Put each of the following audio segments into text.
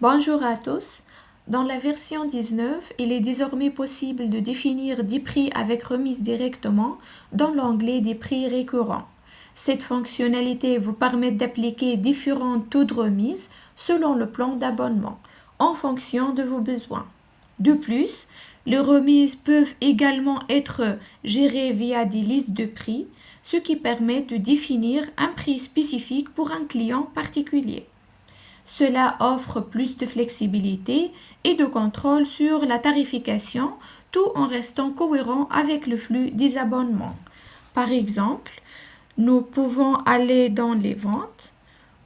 Bonjour à tous. Dans la version 19, il est désormais possible de définir 10 prix avec remise directement dans l'onglet des prix récurrents. Cette fonctionnalité vous permet d'appliquer différents taux de remise selon le plan d'abonnement, en fonction de vos besoins. De plus, les remises peuvent également être gérées via des listes de prix, ce qui permet de définir un prix spécifique pour un client particulier. Cela offre plus de flexibilité et de contrôle sur la tarification, tout en restant cohérent avec le flux des abonnements. Par exemple, nous pouvons aller dans les ventes,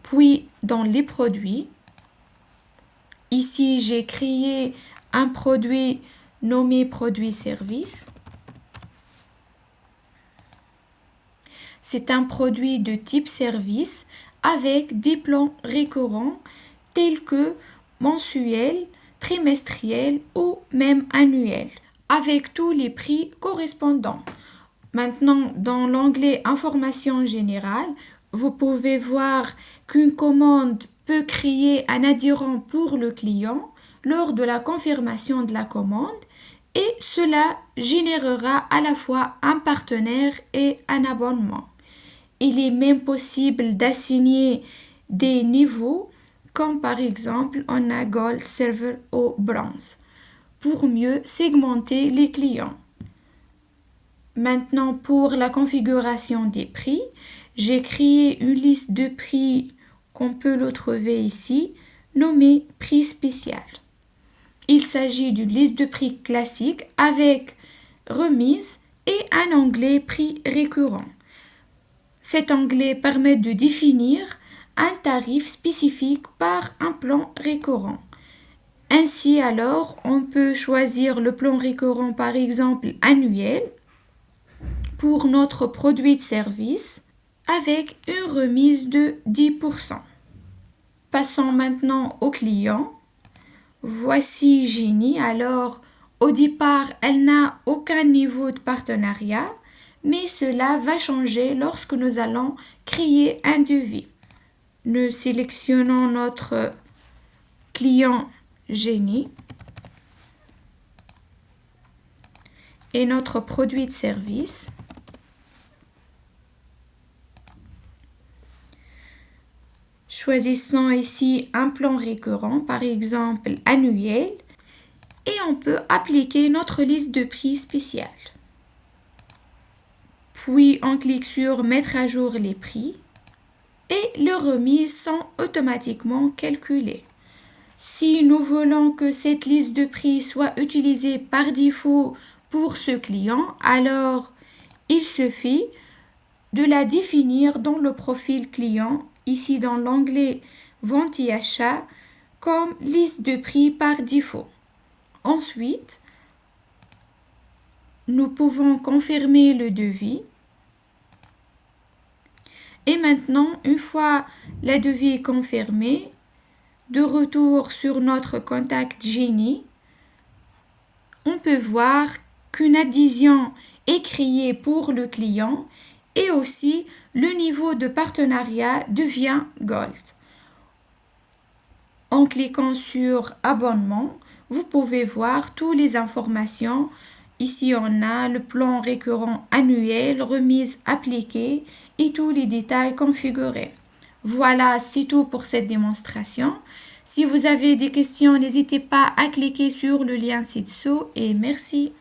puis dans les produits. Ici, j'ai créé un produit nommé produit service. C'est un produit de type service avec des plans récurrents tels que mensuels, trimestriels ou même annuels, avec tous les prix correspondants. Maintenant, dans l'onglet Information générale, vous pouvez voir qu'une commande peut créer un adhérent pour le client lors de la confirmation de la commande et cela générera à la fois un partenaire et un abonnement. Il est même possible d'assigner des niveaux comme par exemple on a Gold, Silver ou Bronze pour mieux segmenter les clients. Maintenant, pour la configuration des prix, j'ai créé une liste de prix qu'on peut le trouver ici, nommée prix spécial. Il s'agit d'une liste de prix classique avec remise et un onglet prix récurrent. Cet onglet permet de définir un tarif spécifique par un plan récurrent. Ainsi alors, on peut choisir le plan récurrent par exemple annuel pour notre produit de service avec une remise de 10%. Passons maintenant au client. Voici Jenny. Alors, au départ, elle n'a aucun niveau de partenariat, mais cela va changer lorsque nous allons créer un devis. Nous sélectionnons notre client Jenny et notre produit de service. Choisissons ici un plan récurrent, par exemple annuel, et on peut appliquer notre liste de prix spéciale. Puis on clique sur Mettre à jour les prix et les remises sont automatiquement calculées. Si nous voulons que cette liste de prix soit utilisée par défaut pour ce client, alors il suffit de la définir dans le profil client, ici dans l'onglet Vente et achat, comme liste de prix par défaut. Ensuite, nous pouvons confirmer le devis. Et maintenant, une fois le devis est confirmé, de retour sur notre contact Jenny, on peut voir qu'une adhésion est créée pour le client et aussi le niveau de partenariat devient Gold. En cliquant sur Abonnement, vous pouvez voir toutes les informations. Ici, on a le plan récurrent annuel, remise appliquée et tous les détails configurés. Voilà, c'est tout pour cette démonstration. Si vous avez des questions, n'hésitez pas à cliquer sur le lien ci-dessous et merci.